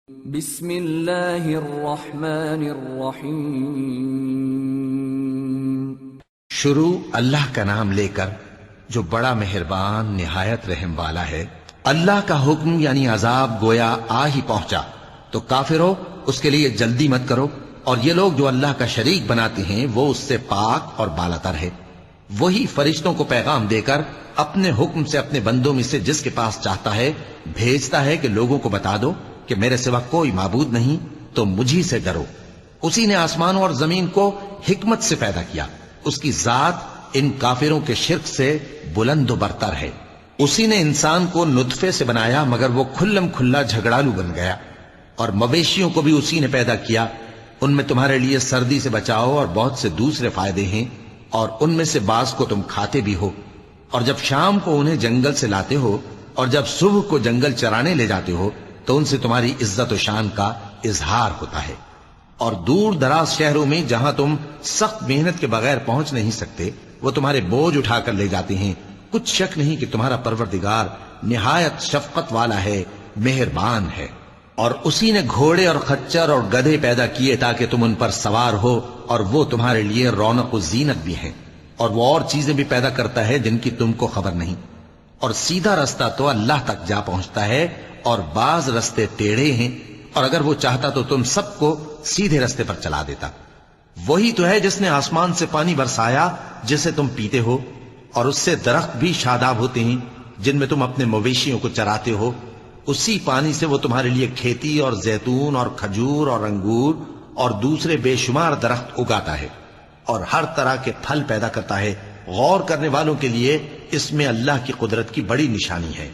بسم اللہ الرحمن الرحیم۔ شروع اللہ کا نام لے کر جو بڑا مہربان نہایت رحم والا ہے۔ اللہ کا حکم یعنی عذاب گویا آ ہی پہنچا تو کافروں اس کے لیے جلدی مت کرو، اور یہ لوگ جو اللہ کا شریک بناتے ہیں وہ اس سے پاک اور بالاتر ہے۔ وہی فرشتوں کو پیغام دے کر اپنے حکم سے اپنے بندوں میں سے جس کے پاس چاہتا ہے بھیجتا ہے کہ لوگوں کو بتا دو کہ میرے سوا کوئی معبود نہیں، تو مجھی سے ڈرو۔ اسی نے آسمانوں اور زمین کو حکمت سے پیدا کیا، اس کی ذات ان کافروں کے شرک سے بلند و برتر ہے۔ اسی نے انسان کو نطفے سے بنایا مگر وہ کھلم کھلا جھگڑالو بن گیا، اور مویشیوں کو بھی اسی نے پیدا کیا، ان میں تمہارے لیے سردی سے بچاؤ اور بہت سے دوسرے فائدے ہیں، اور ان میں سے بعض کو تم کھاتے بھی ہو۔ اور جب شام کو انہیں جنگل سے لاتے ہو اور جب صبح کو جنگل چرانے لے جاتے ہو تو ان سے تمہاری عزت و شان کا اظہار ہوتا ہے۔ اور دور دراز شہروں میں جہاں تم سخت محنت کے بغیر پہنچ نہیں سکتے وہ تمہارے بوجھ اٹھا کر لے جاتے ہیں۔ کچھ شک نہیں کہ تمہارا پروردگار نہایت شفقت والا ہے، مہربان ہے۔ اور اسی نے گھوڑے اور خچر اور گدھے پیدا کیے تاکہ تم ان پر سوار ہو، اور وہ تمہارے لیے رونق و زینت بھی ہیں۔ اور وہ اور چیزیں بھی پیدا کرتا ہے جن کی تم کو خبر نہیں۔ اور سیدھا رستہ تو اللہ تک جا پہنچتا ہے، اور بعض رستے ٹیڑھے ہیں، اور اگر وہ چاہتا تو تم سب کو سیدھے رستے پر چلا دیتا۔ وہی تو ہے جس نے آسمان سے پانی برسایا جسے تم پیتے ہو، اور اس سے درخت بھی شاداب ہوتے ہیں جن میں تم اپنے مویشیوں کو چراتے ہو۔ اسی پانی سے وہ تمہارے لیے کھیتی اور زیتون اور کھجور اور انگور اور دوسرے بے شمار درخت اگاتا ہے، اور ہر طرح کے پھل پیدا کرتا ہے۔ غور کرنے والوں کے لیے اس میں اللہ کی قدرت کی بڑی نشانی ہے۔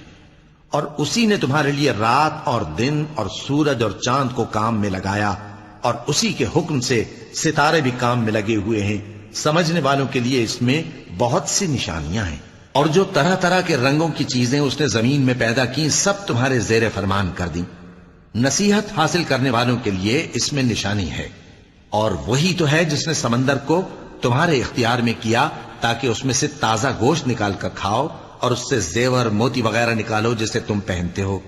اور اسی نے تمہارے لیے رات اور دن اور سورج اور چاند کو کام میں لگایا، اور اسی کے حکم سے ستارے بھی کام میں لگے ہوئے ہیں۔ سمجھنے والوں کے لیے اس میں بہت سی نشانیاں ہیں۔ اور جو طرح طرح کے رنگوں کی چیزیں اس نے زمین میں پیدا کی سب تمہارے زیر فرمان کر دیں۔ نصیحت حاصل کرنے والوں کے لیے اس میں نشانی ہے۔ اور وہی تو ہے جس نے سمندر کو تمہارے اختیار میں کیا تاکہ اس میں سے تازہ گوشت نکال کر کھاؤ، اور اس سے زیور موتی وغیرہ نکالو جسے تم پہنتے ہو۔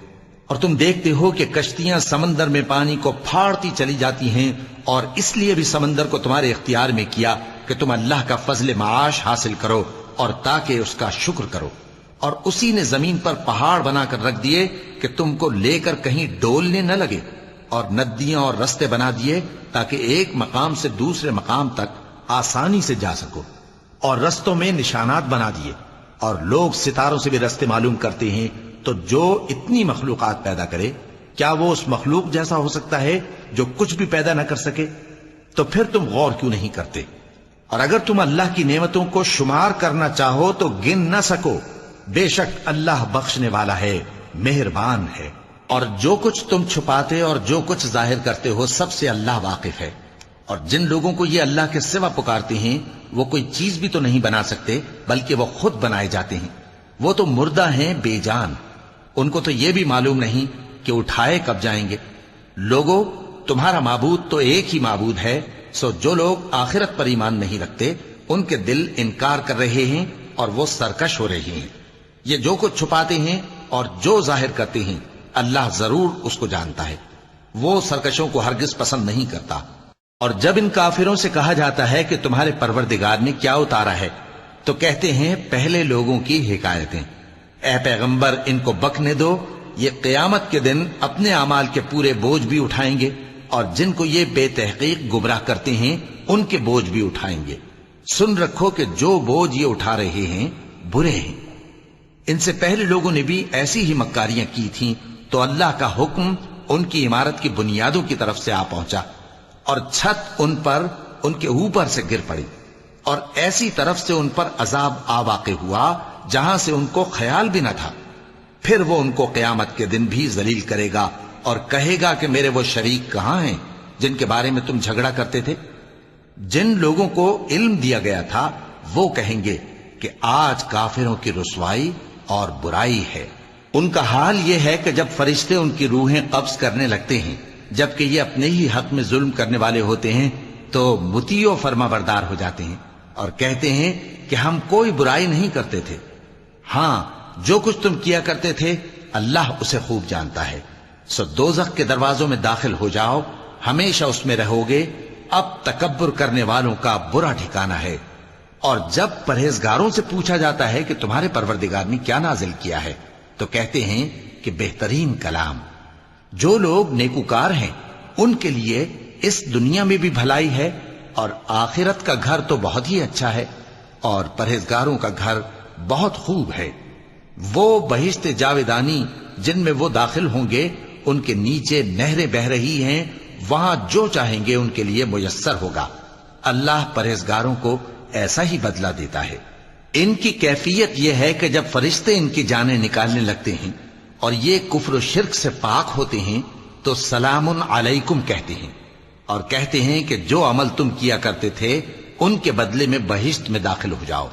اور تم دیکھتے ہو کہ کشتیاں سمندر میں پانی کو پھاڑتی چلی جاتی ہیں، اور اس لیے بھی سمندر کو تمہارے اختیار میں کیا کہ تم اللہ کا فضل معاش حاصل کرو اور تاکہ اس کا شکر کرو۔ اور اسی نے زمین پر پہاڑ بنا کر رکھ دیے کہ تم کو لے کر کہیں ڈولنے نہ لگے، اور ندیاں اور رستے بنا دیے تاکہ ایک مقام سے دوسرے مقام تک آسانی سے جا سکو، اور رستوں میں نشانات بنا دیے۔ اور لوگ ستاروں سے بھی رستے معلوم کرتے ہیں، تو جو اتنی مخلوقات پیدا کرے کیا وہ اس مخلوق جیسا ہو سکتا ہے جو کچھ بھی پیدا نہ کر سکے؟ تو پھر تم غور کیوں نہیں کرتے؟ اور اگر تم اللہ کی نعمتوں کو شمار کرنا چاہو تو گن نہ سکو۔ بے شک اللہ بخشنے والا ہے، مہربان ہے۔ اور جو کچھ تم چھپاتے اور جو کچھ ظاہر کرتے ہو سب سے اللہ واقف ہے۔ اور جن لوگوں کو یہ اللہ کے سوا پکارتے ہیں وہ کوئی چیز بھی تو نہیں بنا سکتے بلکہ وہ خود بنائے جاتے ہیں۔ وہ تو مردہ ہیں بے جان، ان کو تو یہ بھی معلوم نہیں کہ اٹھائے کب جائیں گے۔ لوگوں، تمہارا معبود تو ایک ہی معبود ہے، سو جو لوگ آخرت پر ایمان نہیں رکھتے ان کے دل انکار کر رہے ہیں اور وہ سرکش ہو رہے ہیں۔ یہ جو کچھ چھپاتے ہیں اور جو ظاہر کرتے ہیں اللہ ضرور اس کو جانتا ہے، وہ سرکشوں کو ہرگز پسند نہیں کرتا۔ اور جب ان کافروں سے کہا جاتا ہے کہ تمہارے پروردگار نے کیا اتارا ہے تو کہتے ہیں پہلے لوگوں کی حکایتیں۔ اے پیغمبر ان کو بکنے دو، یہ قیامت کے دن اپنے اعمال کے پورے بوجھ بھی اٹھائیں گے، اور جن کو یہ بے تحقیق گمراہ کرتے ہیں ان کے بوجھ بھی اٹھائیں گے۔ سن رکھو کہ جو بوجھ یہ اٹھا رہے ہیں برے ہیں۔ ان سے پہلے لوگوں نے بھی ایسی ہی مکاریاں کی تھیں تو اللہ کا حکم ان کی عمارت کی بنیادوں کی طرف سے آ پہنچا، اور چھت ان پر ان کے اوپر سے گر پڑی، اور ایسی طرف سے ان پر عذاب آ واقع ہوا جہاں سے ان کو خیال بھی نہ تھا۔ پھر وہ ان کو قیامت کے دن بھی ذلیل کرے گا اور کہے گا کہ میرے وہ شریک کہاں ہیں جن کے بارے میں تم جھگڑا کرتے تھے؟ جن لوگوں کو علم دیا گیا تھا وہ کہیں گے کہ آج کافروں کی رسوائی اور برائی ہے۔ ان کا حال یہ ہے کہ جب فرشتے ان کی روحیں قبض کرنے لگتے ہیں جبکہ یہ اپنے ہی حق میں ظلم کرنے والے ہوتے ہیں تو مطیع و فرما بردار ہو جاتے ہیں اور کہتے ہیں کہ ہم کوئی برائی نہیں کرتے تھے۔ ہاں، جو کچھ تم کیا کرتے تھے اللہ اسے خوب جانتا ہے۔ سو دوزخ کے دروازوں میں داخل ہو جاؤ، ہمیشہ اس میں رہو گے، اب تکبر کرنے والوں کا برا ٹھکانہ ہے۔ اور جب پرہیزگاروں سے پوچھا جاتا ہے کہ تمہارے پروردگار نے کیا نازل کیا ہے تو کہتے ہیں کہ بہترین کلام۔ جو لوگ نیکوکار ہیں ان کے لیے اس دنیا میں بھی بھلائی ہے اور آخرت کا گھر تو بہت ہی اچھا ہے، اور پرہیزگاروں کا گھر بہت خوب ہے۔ وہ بہشت جاویدانی جن میں وہ داخل ہوں گے، ان کے نیچے نہریں بہہ رہی ہیں، وہاں جو چاہیں گے ان کے لیے میسر ہوگا۔ اللہ پرہیزگاروں کو ایسا ہی بدلہ دیتا ہے۔ ان کی کیفیت یہ ہے کہ جب فرشتے ان کی جانیں نکالنے لگتے ہیں اور یہ کفر و شرک سے پاک ہوتے ہیں تو سلام علیکم کہتے ہیں، اور کہتے ہیں کہ جو عمل تم کیا کرتے تھے ان کے بدلے میں بہشت میں داخل ہو جاؤ۔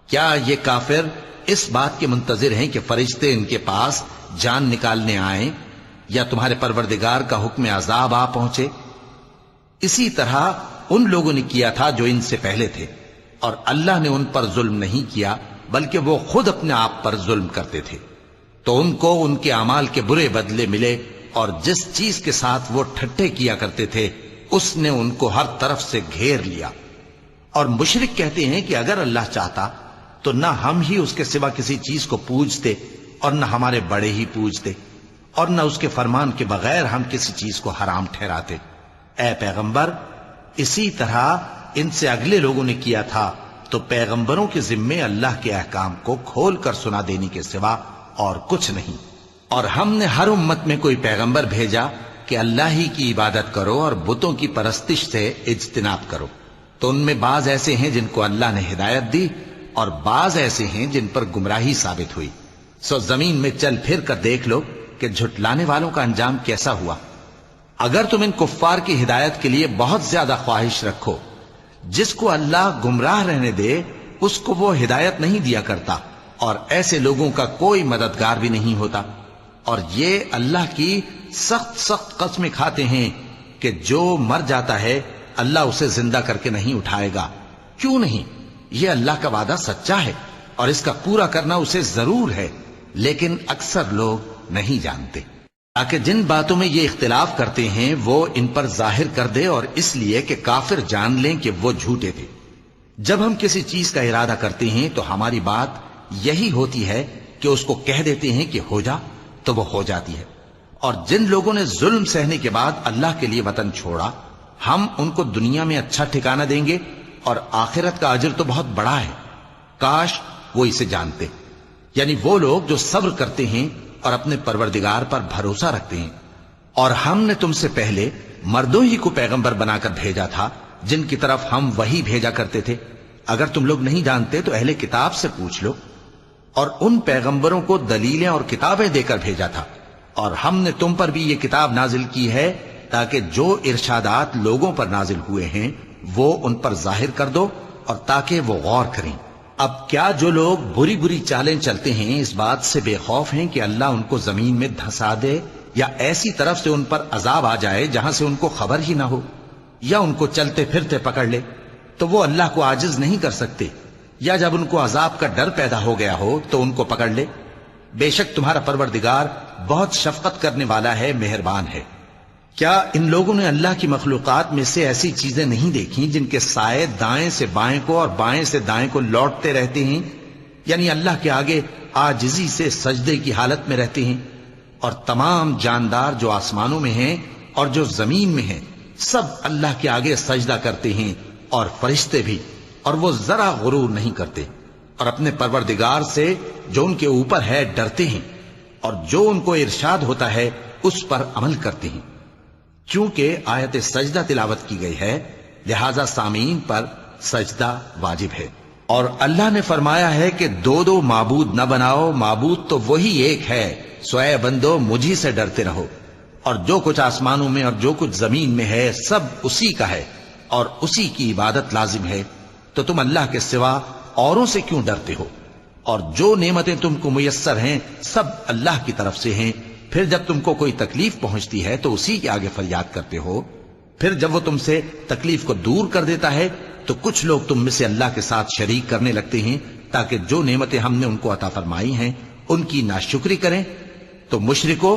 کیا یہ کافر اس بات کے منتظر ہیں کہ فرشتے ان کے پاس جان نکالنے آئیں یا تمہارے پروردگار کا حکم عذاب آ پہنچے؟ اسی طرح ان لوگوں نے کیا تھا جو ان سے پہلے تھے، اور اللہ نے ان پر ظلم نہیں کیا بلکہ وہ خود اپنے آپ پر ظلم کرتے تھے۔ تو ان کو ان کے اعمال کے برے بدلے ملے، اور جس چیز کے ساتھ وہ ٹھٹھے کیا کرتے تھے اس نے ان کو ہر طرف سے گھیر لیا۔ اور مشرک کہتے ہیں کہ اگر اللہ چاہتا تو نہ ہم ہی اس کے سوا کسی چیز کو پوجتے اور نہ ہمارے بڑے ہی پوجتے، اور نہ اس کے فرمان کے بغیر ہم کسی چیز کو حرام ٹھہراتے۔ اے پیغمبر، اسی طرح ان سے اگلے لوگوں نے کیا تھا، تو پیغمبروں کے ذمے اللہ کے احکام کو کھول کر سنا دینے کے سوا اور کچھ نہیں۔ اور ہم نے ہر امت میں کوئی پیغمبر بھیجا کہ اللہ ہی کی عبادت کرو اور بتوں کی پرستش سے اجتناب کرو، تو ان میں بعض ایسے ہیں جن کو اللہ نے ہدایت دی اور بعض ایسے ہیں جن پر گمراہی ثابت ہوئی۔ سو زمین میں چل پھر کر دیکھ لو کہ جھٹلانے والوں کا انجام کیسا ہوا۔ اگر تم ان کفار کی ہدایت کے لیے بہت زیادہ خواہش رکھو، جس کو اللہ گمراہ رہنے دے اس کو وہ ہدایت نہیں دیا کرتا، اور ایسے لوگوں کا کوئی مددگار بھی نہیں ہوتا۔ اور یہ اللہ کی سخت سخت قسمیں کھاتے ہیں کہ جو مر جاتا ہے اللہ اسے زندہ کر کے نہیں اٹھائے گا۔ کیوں نہیں؟ یہ اللہ کا وعدہ سچا ہے اور اس کا پورا کرنا اسے ضرور ہے، لیکن اکثر لوگ نہیں جانتے۔ تاکہ جن باتوں میں یہ اختلاف کرتے ہیں وہ ان پر ظاہر کر دے، اور اس لیے کہ کافر جان لیں کہ وہ جھوٹے تھے۔ جب ہم کسی چیز کا ارادہ کرتے ہیں تو ہماری بات یہی ہوتی ہے کہ اس کو کہہ دیتے ہیں کہ ہو جا، تو وہ ہو جاتی ہے۔ اور جن لوگوں نے ظلم سہنے کے بعد اللہ کے لیے وطن چھوڑا، ہم ان کو دنیا میں اچھا ٹھکانہ دیں گے، اور آخرت کا اجر تو بہت بڑا ہے۔ کاش وہ اسے جانتے، یعنی وہ لوگ جو صبر کرتے ہیں اور اپنے پروردگار پر بھروسہ رکھتے ہیں۔ اور ہم نے تم سے پہلے مردوں ہی کو پیغمبر بنا کر بھیجا تھا جن کی طرف ہم وحی بھیجا کرتے تھے۔ اگر تم لوگ نہیں جانتے تو اہل کتاب سے پوچھ لو۔ اور ان پیغمبروں کو دلیلیں اور کتابیں دے کر بھیجا تھا، اور ہم نے تم پر بھی یہ کتاب نازل کی ہے تاکہ جو ارشادات لوگوں پر نازل ہوئے ہیں وہ ان پر ظاہر کر دو، اور تاکہ وہ غور کریں۔ اب کیا جو لوگ بری بری چالیں چلتے ہیں اس بات سے بے خوف ہیں کہ اللہ ان کو زمین میں دھسا دے، یا ایسی طرف سے ان پر عذاب آ جائے جہاں سے ان کو خبر ہی نہ ہو، یا ان کو چلتے پھرتے پکڑ لے؟ تو وہ اللہ کو عاجز نہیں کر سکتے، یا جب ان کو عذاب کا ڈر پیدا ہو گیا ہو تو ان کو پکڑ لے۔ بے شک تمہارا پروردگار بہت شفقت کرنے والا ہے، مہربان ہے۔ کیا ان لوگوں نے اللہ کی مخلوقات میں سے ایسی چیزیں نہیں دیکھی جن کے سائے دائیں سے بائیں کو اور بائیں سے دائیں کو لوٹتے رہتے ہیں، یعنی اللہ کے آگے عاجزی سے سجدے کی حالت میں رہتے ہیں؟ اور تمام جاندار جو آسمانوں میں ہیں اور جو زمین میں ہیں سب اللہ کے آگے سجدہ کرتے ہیں، اور فرشتے بھی، اور وہ ذرا غرور نہیں کرتے، اور اپنے پروردگار سے جو ان کے اوپر ہے ڈرتے ہیں، اور جو ان کو ارشاد ہوتا ہے اس پر عمل کرتے ہیں۔ چونکہ آیت سجدہ تلاوت کی گئی ہے لہذا سامعین پر سجدہ واجب ہے۔ اور اللہ نے فرمایا ہے کہ دو دو معبود نہ بناؤ، معبود تو وہی ایک ہے، سو اے بندو مجھی سے ڈرتے رہو۔ اور جو کچھ آسمانوں میں اور جو کچھ زمین میں ہے سب اسی کا ہے، اور اسی کی عبادت لازم ہے، تو تم اللہ کے سوا اوروں سے کیوں ڈرتے ہو؟ اور جو نعمتیں تم کو میسر ہیں سب اللہ کی طرف سے ہیں۔ پھر جب تم کو کوئی تکلیف پہنچتی ہے تو اسی کے آگے فریاد کرتے ہو، پھر جب وہ تم سے تکلیف کو دور کر دیتا ہے تو کچھ لوگ تم میں سے اللہ کے ساتھ شریک کرنے لگتے ہیں تاکہ جو نعمتیں ہم نے ان کو عطا فرمائی ہیں ان کی ناشکری کریں۔ تو مشرکو،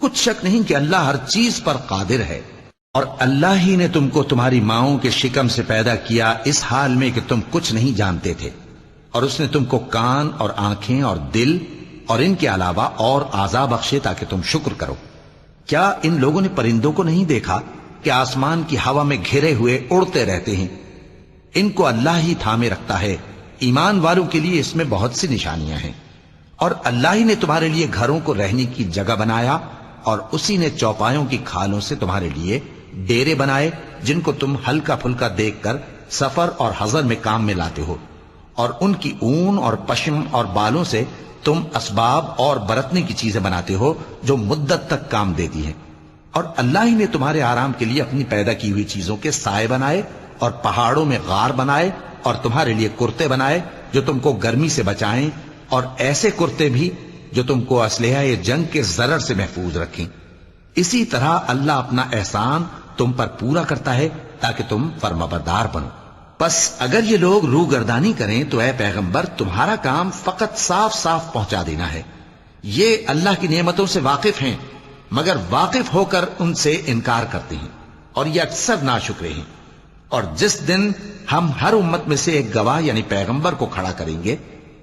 کچھ شک نہیں کہ اللہ ہر چیز پر قادر ہے، اور اللہ ہی نے تم کو تمہاری ماؤں کے شکم سے پیدا کیا اس حال میں کہ تم کچھ نہیں جانتے تھے، اور اس نے تم کو کان اور آنکھیں اور دل اور ان کے علاوہ اور اعضاء بخشے تاکہ تم شکر کرو۔ کیا ان لوگوں نے پرندوں کو نہیں دیکھا کہ آسمان کی ہوا میں گھرے ہوئے اڑتے رہتے ہیں؟ ان کو اللہ ہی تھامے رکھتا ہے۔ ایمان والوں کے لیے اس میں بہت سی نشانیاں ہیں۔ اور اللہ ہی نے تمہارے لیے گھروں کو رہنے کی جگہ بنایا، اور اسی نے چوپایوں کی کھالوں سے تمہارے لیے ڈیرے بنائے جن کو تم ہلکا پھلکا دیکھ کر سفر اور حضر میں کام میں لاتے ہو، اور ان کی اون اور پشم اور بالوں سے تم اسباب اور برتنے کی چیزیں بناتے ہو جو مدت تک کام دیتی ہیں۔ اور اللہ ہی نے تمہارے آرام کے لیے اپنی پیدا کی ہوئی چیزوں کے سائے بنائے، اور پہاڑوں میں غار بنائے، اور تمہارے لیے کرتے بنائے جو تم کو گرمی سے بچائیں، اور ایسے کرتے بھی جو تم کو اسلحہ جنگ کے ضرر سے محفوظ رکھیں۔ اسی طرح اللہ اپنا احسان تم پر پورا کرتا ہے تاکہ تم فرمانبردار بنو۔ پس اگر یہ لوگ روگردانی کریں تو اے پیغمبر تمہارا کام فقط صاف صاف پہنچا دینا ہے۔ یہ اللہ کی نعمتوں سے واقف ہیں، مگر واقف ہو کر ان سے انکار کرتے ہیں، اور یہ اکثر ناشکرے ہیں۔ اور جس دن ہم ہر امت میں سے ایک گواہ یعنی پیغمبر کو کھڑا کریں گے،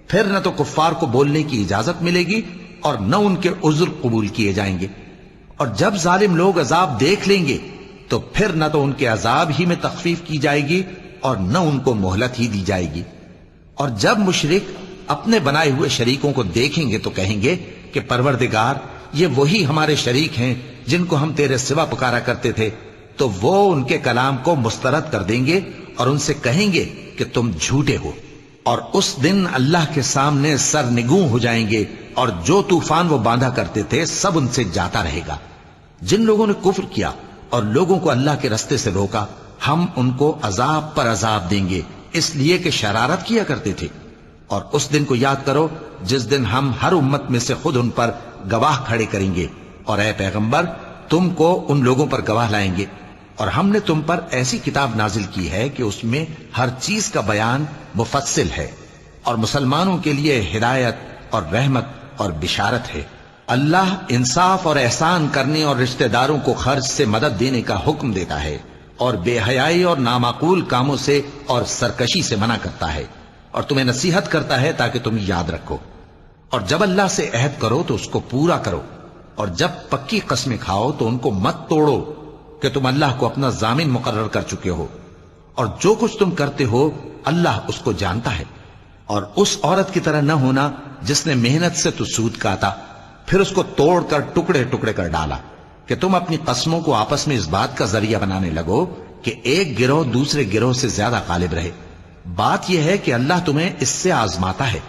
پھر نہ تو کفار کو بولنے کی اجازت ملے گی اور نہ ان کے عذر قبول کیے جائیں گے۔ اور جب ظالم لوگ عذاب دیکھ لیں گے تو پھر نہ تو ان کے عذاب ہی میں تخفیف کی جائے گی اور نہ ان کو مہلت ہی دی جائے گی۔ اور جب مشرک اپنے بنائے ہوئے شریکوں کو دیکھیں گے تو کہیں گے کہ پروردگار، یہ وہی ہمارے شریک ہیں جن کو ہم تیرے سوا پکارا کرتے تھے۔ تو وہ ان کے کلام کو مسترد کر دیں گے اور ان سے کہیں گے کہ تم جھوٹے ہو، اور اس دن اللہ کے سامنے سرنگوں ہو جائیں گے، اور جو طوفان وہ باندھا کرتے تھے سب ان سے جاتا رہے گا۔ جن لوگوں نے کفر کیا اور لوگوں کو اللہ کے رستے سے روکا، ہم ان کو عذاب پر عذاب دیں گے اس لیے کہ شرارت کیا کرتے تھے۔ اور اس دن کو یاد کرو جس دن ہم ہر امت میں سے خود ان پر گواہ کھڑے کریں گے، اور اے پیغمبر تم کو ان لوگوں پر گواہ لائیں گے۔ اور ہم نے تم پر ایسی کتاب نازل کی ہے کہ اس میں ہر چیز کا بیان مفصل ہے، اور مسلمانوں کے لیے ہدایت اور رحمت اور بشارت ہے۔ اللہ انصاف اور احسان کرنے اور رشتہ داروں کو خرچ سے مدد دینے کا حکم دیتا ہے، اور بے حیائی اور نامعقول کاموں سے اور سرکشی سے منع کرتا ہے، اور تمہیں نصیحت کرتا ہے تاکہ تم یاد رکھو۔ اور جب اللہ سے عہد کرو تو اس کو پورا کرو، اور جب پکی قسمیں کھاؤ تو ان کو مت توڑو کہ تم اللہ کو اپنا ضامن مقرر کر چکے ہو، اور جو کچھ تم کرتے ہو اللہ اس کو جانتا ہے۔ اور اس عورت کی طرح نہ ہونا جس نے محنت سے تو سود کاتا پھر اس کو توڑ کر ٹکڑے ٹکڑے کر ڈالا، کہ تم اپنی قسموں کو آپس میں اس بات کا ذریعہ بنانے لگو کہ ایک گروہ دوسرے گروہ سے زیادہ غالب رہے۔ بات یہ ہے کہ اللہ تمہیں اس سے آزماتا ہے،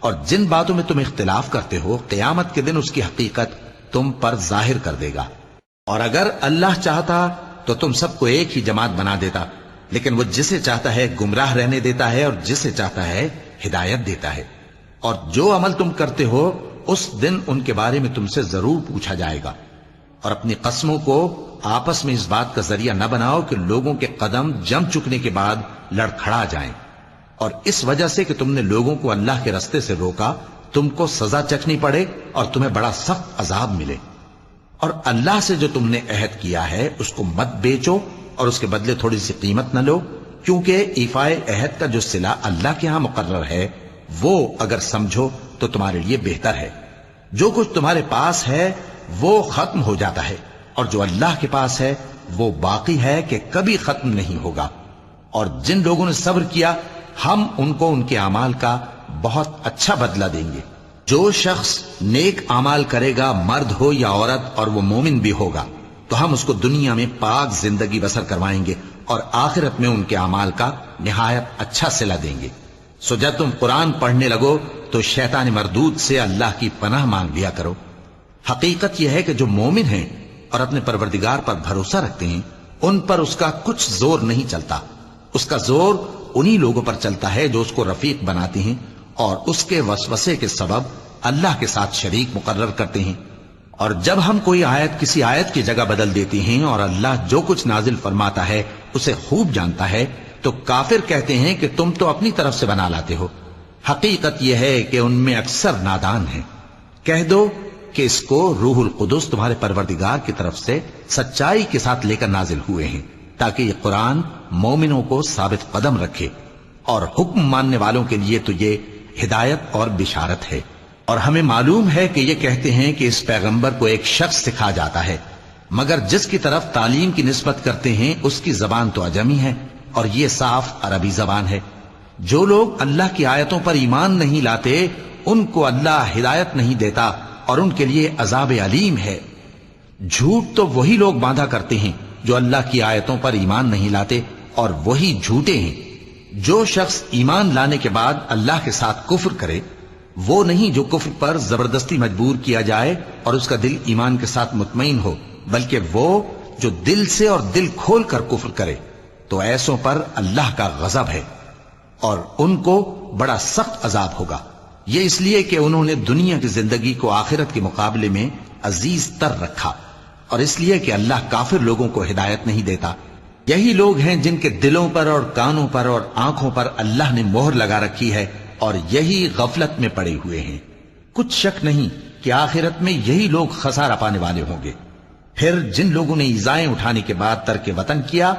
اور جن باتوں میں تم اختلاف کرتے ہو قیامت کے دن اس کی حقیقت تم پر ظاہر کر دے گا۔ اور اگر اللہ چاہتا تو تم سب کو ایک ہی جماعت بنا دیتا، لیکن وہ جسے چاہتا ہے گمراہ رہنے دیتا ہے اور جسے چاہتا ہے ہدایت دیتا ہے۔ اور جو عمل تم کرتے ہو اس دن ان کے بارے میں تم سے ضرور پوچھا جائے گا۔ اور اپنی قسموں کو آپس میں اس بات کا ذریعہ نہ بناؤ کہ لوگوں کے قدم جم چکنے کے بعد لڑکھڑا جائیں، اور اس وجہ سے کہ تم نے لوگوں کو اللہ کے رستے سے روکا تم کو سزا چکھنی پڑے اور تمہیں بڑا سخت عذاب ملے۔ اور اللہ سے جو تم نے عہد کیا ہے اس کو مت بیچو اور اس کے بدلے تھوڑی سی قیمت نہ لو، کیونکہ ایفائے عہد کا جو صلہ اللہ کے ہاں مقرر ہے وہ اگر سمجھو تو تمہارے لیے بہتر ہے۔ جو کچھ تمہارے پاس ہے وہ ختم ہو جاتا ہے، اور جو اللہ کے پاس ہے وہ باقی ہے کہ کبھی ختم نہیں ہوگا۔ اور جن لوگوں نے صبر کیا ہم ان کو ان کے اعمال کا بہت اچھا بدلہ دیں گے۔ جو شخص نیک اعمال کرے گا مرد ہو یا عورت اور وہ مومن بھی ہوگا تو ہم اس کو دنیا میں پاک زندگی بسر کروائیں گے اور آخرت میں ان کے اعمال کا نہایت اچھا صلہ دیں گے۔ سو جب تم قرآن پڑھنے لگو تو شیطان مردود سے اللہ کی پناہ مانگ لیا کرو۔ حقیقت یہ ہے کہ جو مومن ہیں اور اپنے پروردگار پر بھروسہ رکھتے ہیں ان پر اس کا کچھ زور نہیں چلتا۔ اس کا زور انہی لوگوں پر چلتا ہے جو اس کو رفیق بناتے ہیں اور اس کے وسوسے کے سبب اللہ کے ساتھ شریک مقرر کرتے ہیں۔ اور جب ہم کوئی آیت کسی آیت کی جگہ بدل دیتے ہیں اور اللہ جو کچھ نازل فرماتا ہے اسے خوب جانتا ہے تو کافر کہتے ہیں کہ تم تو اپنی طرف سے بنا لاتے ہو۔ حقیقت یہ ہے کہ ان میں اکثر نادان ہیں۔ کہہ دو کہ اس کو روح القدس تمہارے پروردگار کی طرف سے سچائی کے ساتھ لے کر نازل ہوئے ہیں، تاکہ یہ قرآن مومنوں کو ثابت قدم رکھے، اور حکم ماننے والوں کے لیے تو یہ ہدایت اور بشارت ہے۔ اور ہمیں معلوم ہے کہ یہ کہتے ہیں کہ اس پیغمبر کو ایک شخص سکھا جاتا ہے، مگر جس کی طرف تعلیم کی نسبت کرتے ہیں اس کی زبان تو عجمی ہے اور یہ صاف عربی زبان ہے۔ جو لوگ اللہ کی آیتوں پر ایمان نہیں لاتے ان کو اللہ ہدایت نہیں دیتا اور ان کے لیے عذاب علیم ہے۔ جھوٹ تو وہی لوگ باندھا کرتے ہیں جو اللہ کی آیتوں پر ایمان نہیں لاتے، اور وہی جھوٹے ہیں۔ جو شخص ایمان لانے کے بعد اللہ کے ساتھ کفر کرے، وہ نہیں جو کفر پر زبردستی مجبور کیا جائے اور اس کا دل ایمان کے ساتھ مطمئن ہو، بلکہ وہ جو دل سے اور دل کھول کر کفر کرے، تو ایسوں پر اللہ کا غضب ہے اور ان کو بڑا سخت عذاب ہوگا۔ یہ اس لیے کہ انہوں نے دنیا کی زندگی کو آخرت کے مقابلے میں عزیز تر رکھا، اور اس لیے کہ اللہ کافر لوگوں کو ہدایت نہیں دیتا۔ یہی لوگ ہیں جن کے دلوں پر اور کانوں پر اور آنکھوں پر اللہ نے مہر لگا رکھی ہے، اور یہی غفلت میں پڑے ہوئے ہیں۔ کچھ شک نہیں کہ آخرت میں یہی لوگ خسارہ پانے والے ہوں گے۔ پھر جن لوگوں نے ایذائیں اٹھانے کے بعد ترک وطن کیا،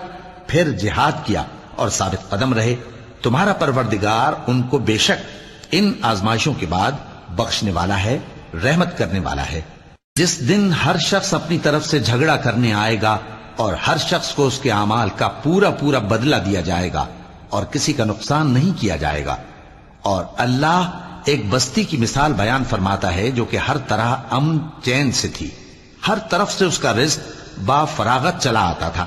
پھر جہاد کیا اور ثابت قدم رہے، تمہارا پروردگار ان کو بے شک ان آزمائشوں کے بعد بخشنے والا ہے، رحمت کرنے والا ہے۔ جس دن ہر شخص اپنی طرف سے جھگڑا کرنے آئے گا اور ہر شخص کو اس کے اعمال کا پورا پورا بدلہ دیا جائے گا اور کسی کا نقصان نہیں کیا جائے گا۔ اور اللہ ایک بستی کی مثال بیان فرماتا ہے جو کہ ہر طرح امن چین سے تھی، ہر طرف سے اس کا رزق با فراغت چلا آتا تھا،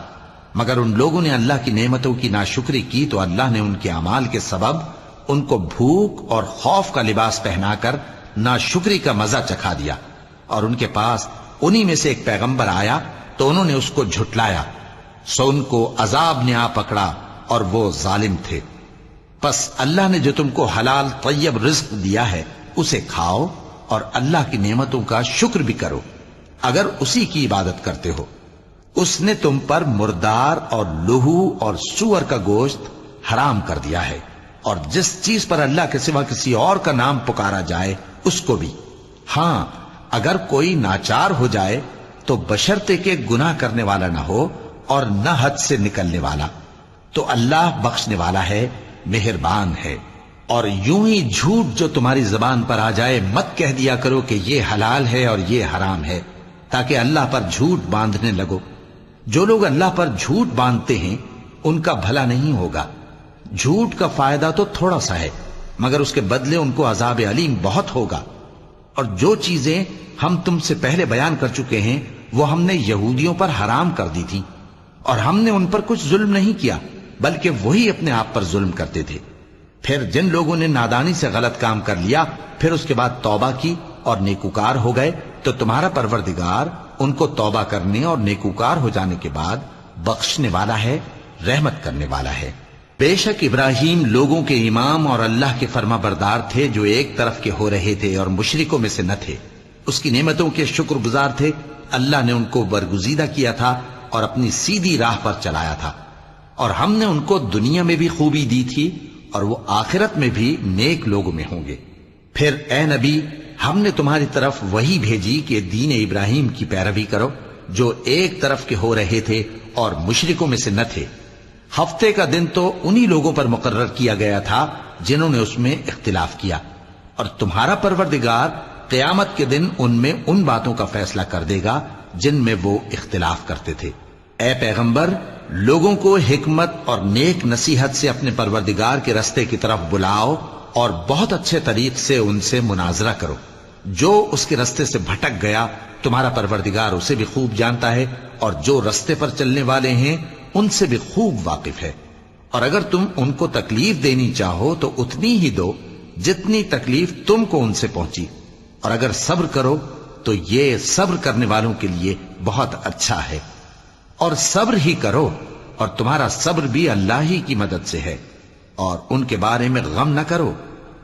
مگر ان لوگوں نے اللہ کی نعمتوں کی ناشکری کی تو اللہ نے ان کے اعمال کے سبب ان کو بھوک اور خوف کا لباس پہنا کر ناشکری کا مزہ چکھا دیا۔ اور ان کے پاس انہی میں سے ایک پیغمبر آیا تو انہوں نے اس کو جھٹلایا، سو ان کو عذاب نے آ پکڑا اور وہ ظالم تھے۔ پس اللہ نے جو تم کو حلال طیب رزق دیا ہے اسے کھاؤ اور اللہ کی نعمتوں کا شکر بھی کرو اگر اسی کی عبادت کرتے ہو۔ اس نے تم پر مردار اور لہو اور سور کا گوشت حرام کر دیا ہے، اور جس چیز پر اللہ کے سوا کسی اور کا نام پکارا جائے اس کو بھی۔ ہاں، اگر کوئی ناچار ہو جائے تو بشرطے کہ گناہ کرنے والا نہ ہو اور نہ حد سے نکلنے والا، تو اللہ بخشنے والا ہے، مہربان ہے۔ اور یوں ہی جھوٹ جو تمہاری زبان پر آ جائے مت کہہ دیا کرو کہ یہ حلال ہے اور یہ حرام ہے، تاکہ اللہ پر جھوٹ باندھنے لگو۔ جو لوگ اللہ پر جھوٹ باندھتے ہیں ان کا بھلا نہیں ہوگا۔ جھوٹ کا فائدہ تو تھوڑا سا ہے، مگر اس کے بدلے ان کو عذاب علیم بہت ہوگا۔ اور جو چیزیں ہم تم سے پہلے بیان کر چکے ہیں وہ ہم نے یہودیوں پر حرام کر دی تھی، اور ہم نے ان پر کچھ ظلم نہیں کیا بلکہ وہی اپنے آپ پر ظلم کرتے تھے۔ پھر جن لوگوں نے نادانی سے غلط کام کر لیا پھر اس کے بعد توبہ کی اور نیکوکار ہو گئے تو تمہارا پروردگار ان کو توبہ کرنے اور نیکوکار ہو جانے کے بعد بخشنے والا ہے، رحمت کرنے والا ہے۔ بے شک ابراہیم لوگوں کے امام اور اللہ کے فرما بردار تھے جو ایک طرف کے ہو رہے تھے اور مشرکوں میں سے نہ تھے۔ اس کی نعمتوں کے شکر گزار تھے۔ اللہ نے ان کو برگزیدہ کیا تھا اور اپنی سیدھی راہ پر چلایا تھا، اور ہم نے ان کو دنیا میں بھی خوبی دی تھی اور وہ آخرت میں بھی نیک لوگوں میں ہوں گے۔ پھر اے نبی، ہم نے تمہاری طرف وہی بھیجی کہ دین ابراہیم کی پیروی کرو جو ایک طرف کے ہو رہے تھے اور مشرکوں میں سے نہ تھے۔ ہفتے کا دن تو انہی لوگوں پر مقرر کیا گیا تھا جنہوں نے اس میں اختلاف کیا، اور تمہارا پروردگار قیامت کے دن ان میں ان باتوں کا فیصلہ کر دے گا جن میں وہ اختلاف کرتے تھے۔ اے پیغمبر، لوگوں کو حکمت اور نیک نصیحت سے اپنے پروردگار کے رستے کی طرف بلاؤ اور بہت اچھے طریق سے ان سے مناظرہ کرو۔ جو اس کے رستے سے بھٹک گیا تمہارا پروردگار اسے بھی خوب جانتا ہے، اور جو رستے پر چلنے والے ہیں ان سے بھی خوب واقف ہے۔ اور اگر تم ان کو تکلیف دینی چاہو تو اتنی ہی دو جتنی تکلیف تم کو ان سے پہنچی، اور اگر صبر کرو تو یہ صبر کرنے والوں کے لیے بہت اچھا ہے۔ اور صبر ہی کرو، اور تمہارا صبر بھی اللہ ہی کی مدد سے ہے، اور ان کے بارے میں غم نہ کرو،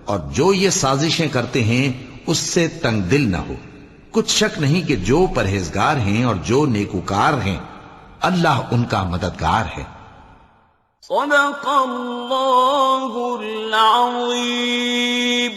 اور جو یہ سازشیں کرتے ہیں اس سے تنگ دل نہ ہو۔ کچھ شک نہیں کہ جو پرہیزگار ہیں اور جو نیکوکار ہیں اللہ ان کا مددگار ہے۔ صدق اللہ العظیم۔